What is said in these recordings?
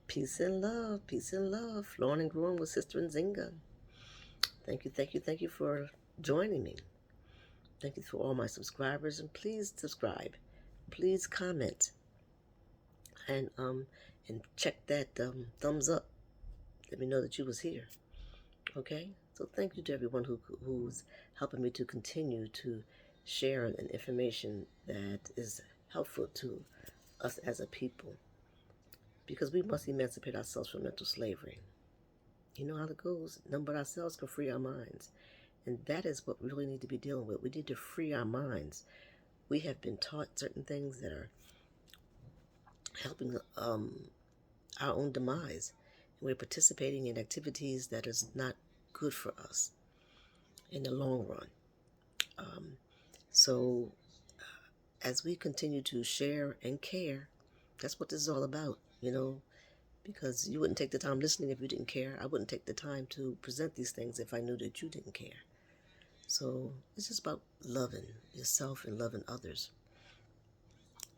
Peace and love, flowing and growing with Sister Nzinga. Thank you for joining me. Thank you for all my subscribers, and please subscribe, please comment, and check that thumbs up. Let me know that you was here. Okay, so thank you to everyone who's helping me to continue to share an information that is helpful to us as a people, because we must emancipate ourselves from mental slavery. You know how it goes. None but ourselves can free our minds. And that is what we really need to be dealing with. We need to free our minds. We have been taught certain things that are helping our own demise. And we're participating in activities that is not good for us in the long run. Um, so as we continue to share and care, that's what this is all about, because you wouldn't take the time listening if you didn't care. I wouldn't take the time to present these things if I knew that you didn't care. So it's just about loving yourself and loving others.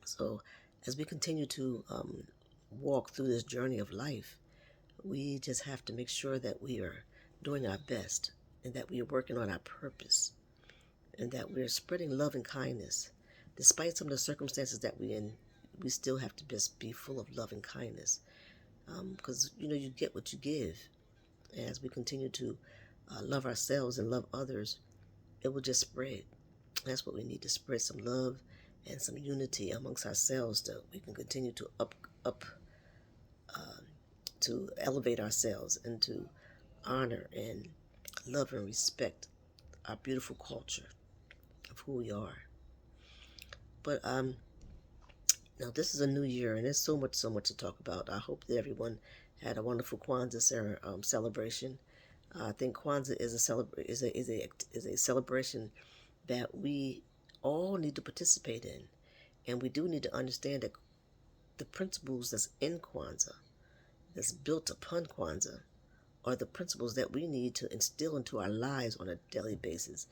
So as we continue to walk through this journey of life, we just have to make sure that we are doing our best, and that we are working on our purpose, and that we're spreading love and kindness. Despite some of the circumstances that we're in, we still have to just be full of love and kindness, because you get what you give. As we continue to love ourselves and love others, it will just spread. That's what we need, to spread some love and some unity amongst ourselves, so we can continue to uh, to elevate ourselves and to honor and love and respect our beautiful culture of who we are. But now this is a new year, and there's so much to talk about. I hope that everyone had a wonderful Kwanzaa celebration. I think Kwanzaa is a celebration that we all need to participate in, and we do need to understand that the principles that's in Kwanzaa, that's built upon Kwanzaa, are the principles that we need to instill into our lives on a daily basis.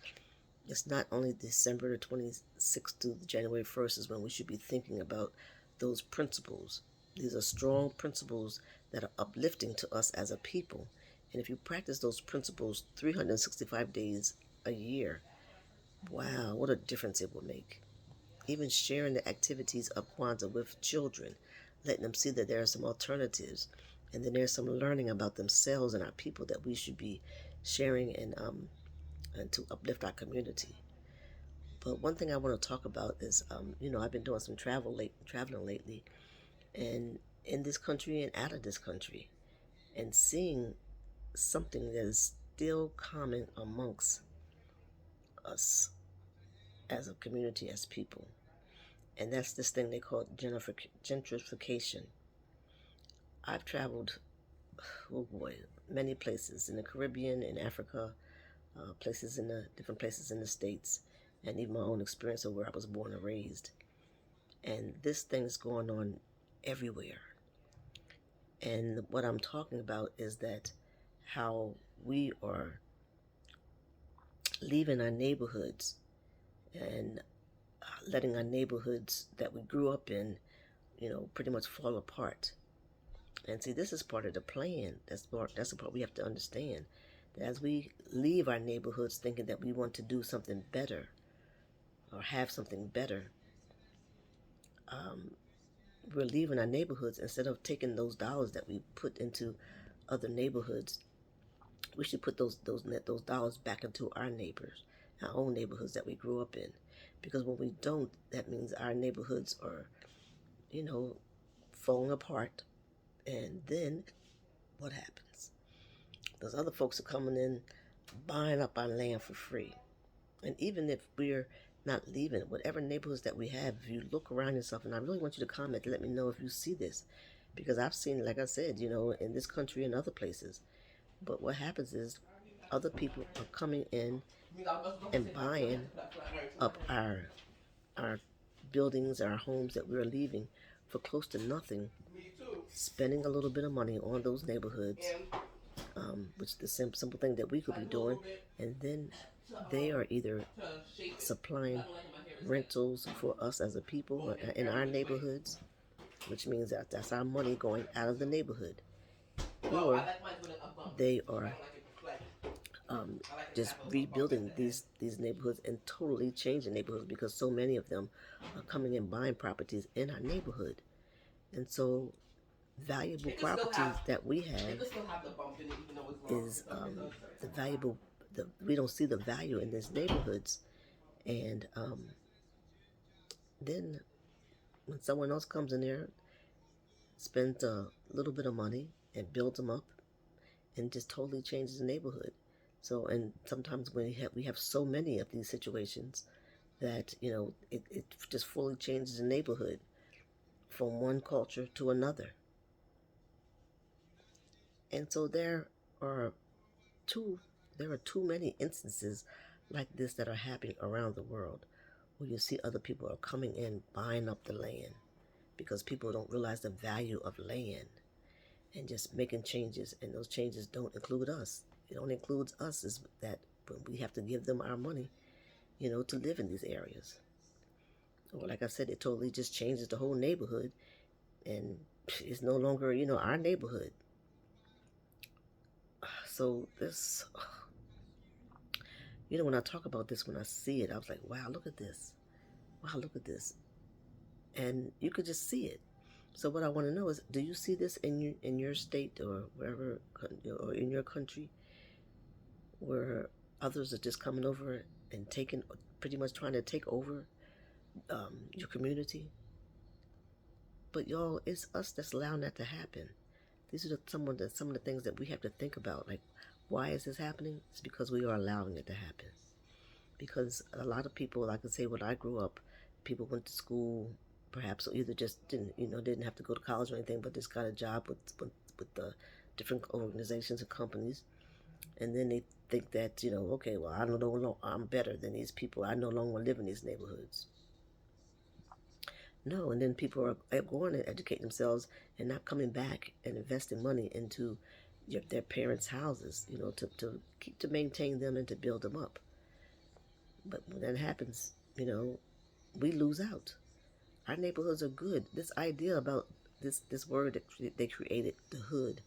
It's not only December the 26th to January 1st is when we should be thinking about those principles. These are strong principles that are uplifting to us as a people. And if you practice those principles 365 days a year, wow, what a difference it will make. Even sharing the activities of Kwanzaa with children, letting them see that there are some alternatives, and then there's some learning about themselves and our people that we should be sharing, and to uplift our community. But one thing I want to talk about is, I've been doing some traveling lately, and in this country and out of this country, and seeing something that is still common amongst us as a community, as people. And that's this thing they call gentrification. I've traveled, oh boy, many places in the Caribbean, in Africa, different places in the States, and even my own experience of where I was born and raised. And this thing's going on everywhere. And what I'm talking about is that how we are leaving our neighborhoods, and letting our neighborhoods that we grew up in, pretty much fall apart. And see, this is part of the plan. That's the part we have to understand. That as we leave our neighborhoods thinking that we want to do something better or have something better, um, we're leaving our neighborhoods. Instead of taking those dollars that we put into other neighborhoods, we should put those dollars back into our own neighborhoods that we grew up in. Because when we don't, that means our neighborhoods are, falling apart. And then what happens? Those other folks are coming in, buying up our land for free. And even if we're not leaving, whatever neighborhoods that we have, if you look around yourself, and I really want you to comment to let me know if you see this, because I've seen it, like I said, in this country and other places. But what happens is other people are coming in and buying up our buildings, our homes that we're leaving for close to nothing, spending a little bit of money on those neighborhoods, which is the simple thing that we could be doing, and then they are either supplying rentals for us as a people in our neighborhoods, which means that that's our money going out of the neighborhood, or they are um, just rebuilding these neighborhoods and totally changing neighborhoods because so many of them are coming and buying properties in our neighborhood, and so valuable properties that we have is the valuable. We don't see the value in these neighborhoods, and then when someone else comes in there, spends a little bit of money and builds them up, and just totally changes the neighborhood. So, and sometimes when we have so many of these situations that it just fully changes the neighborhood from one culture to another. And so are too there are too many instances like this that are happening around the world, where you see other people are coming in buying up the land because people don't realize the value of land and just making changes, and those changes don't include us. It only includes us is that when we have to give them our money, to live in these areas. Or like I said, it totally just changes the whole neighborhood, and it's no longer, our neighborhood. So this, when I talk about this, when I see it, I was like, wow, look at this. Wow, look at this. And you could just see it. So what I want to know is, do you see this in your state or wherever, or in your country, where others are just coming over and pretty much trying to take over your community? But y'all, it's us that's allowing that to happen. These are some of the things that we have to think about. Like, why is this happening? It's because we are allowing it to happen. Because a lot of people, like I say, when I grew up, people went to school, perhaps, or either just didn't have to go to college or anything, but just got a job with the different organizations and companies, and then they think that okay, well, I don't know, I'm better than these people. I no longer live in these neighborhoods. No, and then people are going to educate themselves and not coming back and investing money into their parents' houses, to maintain them and to build them up. But when that happens, we lose out. Our neighborhoods are good. This idea about this word that they created, the hood,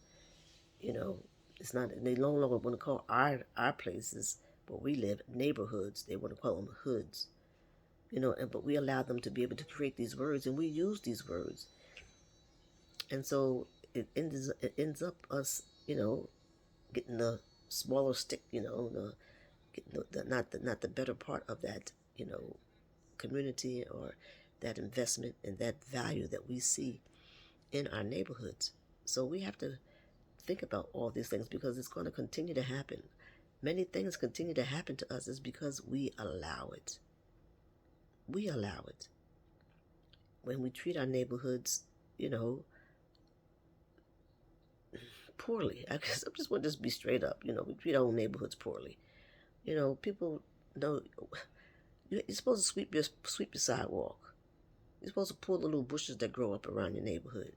it's not. They no longer want to call our places where we live neighborhoods. They want to call them hoods. But we allow them to be able to create these words, and we use these words, and so it ends up us, getting the smaller stick, getting not the better part of that, community, or that investment and that value that we see in our neighborhoods. So we have to think about all these things because it's going to continue to happen. Many things continue to happen to us is because we allow it. We allow it. When we treat our neighborhoods, poorly. I guess I just want to just be straight up. We treat our own neighborhoods poorly. People know you're supposed to sweep your sidewalk. You're supposed to pull the little bushes that grow up around your neighborhood.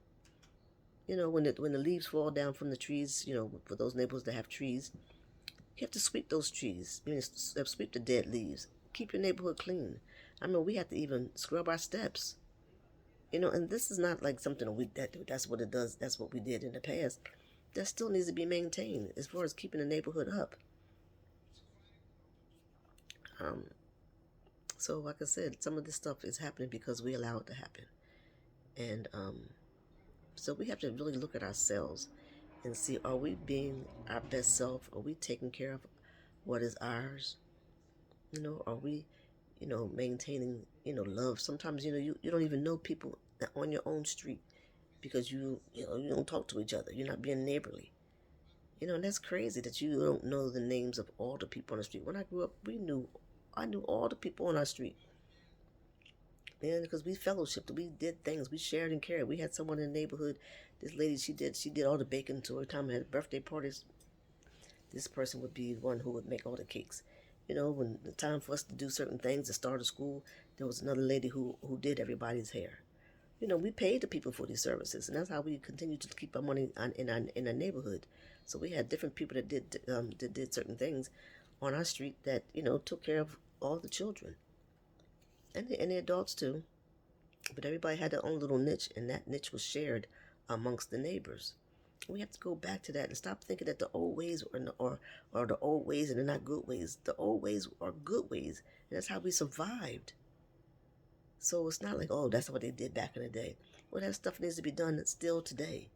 When the leaves fall down from the trees, for those neighborhoods that have trees, you have to sweep those trees. Sweep the dead leaves. Keep your neighborhood clean. I mean, we have to even scrub our steps. And this is not like something that's what it does. That's what we did in the past. That still needs to be maintained as far as keeping the neighborhood up. So like I said, some of this stuff is happening because we allow it to happen. And so we have to really look at ourselves and see, are we being our best self? Are we taking care of what is ours? Are we, maintaining, love? Sometimes, you don't even know people on your own street because you don't talk to each other. You're not being neighborly. And that's crazy that you don't know the names of all the people on the street. When I grew up, I knew all the people on our street. And because we fellowshipped, we did things, we shared and cared. We had someone in the neighborhood. This lady, she did all the baking. So every time we had birthday parties, this person would be the one who would make all the cakes. When the time for us to do certain things, to start a school, there was another lady who did everybody's hair. We paid the people for these services, and that's how we continue to keep our money in our neighborhood. So we had different people that did certain things on our street that took care of all the children and the adults too. But everybody had their own little niche, and that niche was shared amongst the neighbors. We have to go back to that and stop thinking that the old ways are the old ways and they're not good ways. The old ways are good ways, and that's how we survived. So it's not like, oh, that's what they did back in the day. Well, that stuff needs to be done still today,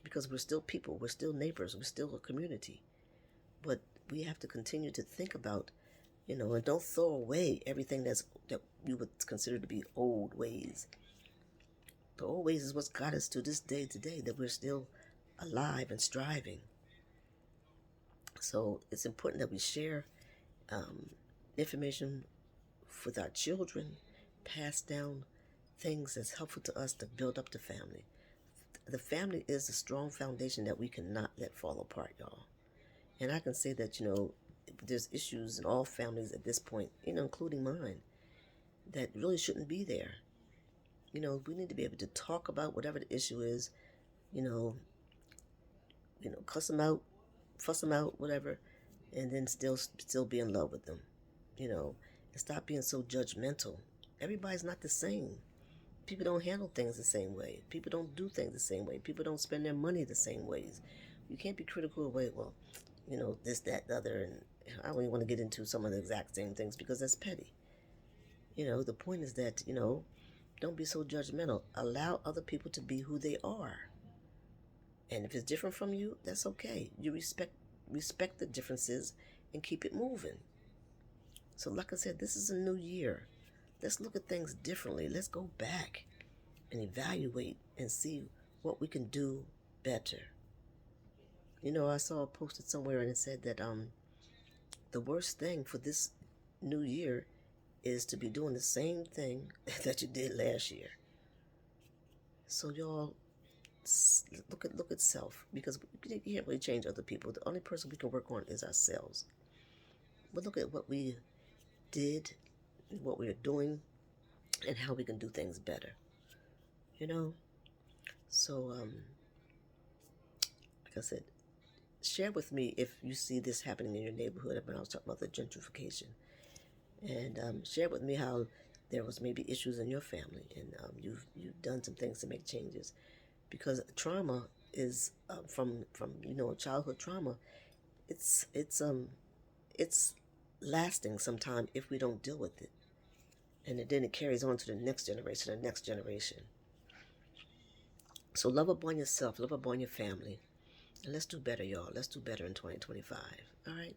because we're still people, we're still neighbors, we're still a community. But we have to continue to think about, and don't throw away everything that you would consider to be old ways. The old ways is what's got us to this day today, that we're still alive and striving. So it's important that we share information with our children, pass down things that's helpful to us to build up the family. The family is a strong foundation that we cannot let fall apart, y'all. And I can say that, there's issues in all families at this point, including mine, that really shouldn't be there. We need to be able to talk about whatever the issue is, cuss them out, fuss them out, whatever, and then still be in love with them, and stop being so judgmental. Everybody's not the same. People don't handle things the same way. People don't do things the same way. People don't spend their money the same ways. You can't be critical of, well, this, that, the other, and I don't even want to get into some of the exact same things because that's petty. The point is that, don't be so judgmental. Allow other people to be who they are. And if it's different from you, that's okay. You respect the differences and keep it moving. So like I said, this is a new year. Let's look at things differently. Let's go back and evaluate and see what we can do better. I saw posted somewhere and it said that the worst thing for this new year is to be doing the same thing that you did last year. So y'all, look at self, because you can't really change other people. The only person we can work on is ourselves. But look at what we did, what we are doing, and how we can do things better. So like I said, share with me if you see this happening in your neighborhood. When I was talking about the gentrification, and share with me how there was maybe issues in your family, and you've done some things to make changes, because trauma is from childhood trauma. It's lasting sometime if we don't deal with it, and then it carries on to the next generation. So love upon yourself, love upon your family, and let's do better, y'all. Let's do better in 2025. All right.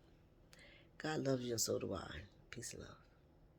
God loves you, and so do I. Peace and love.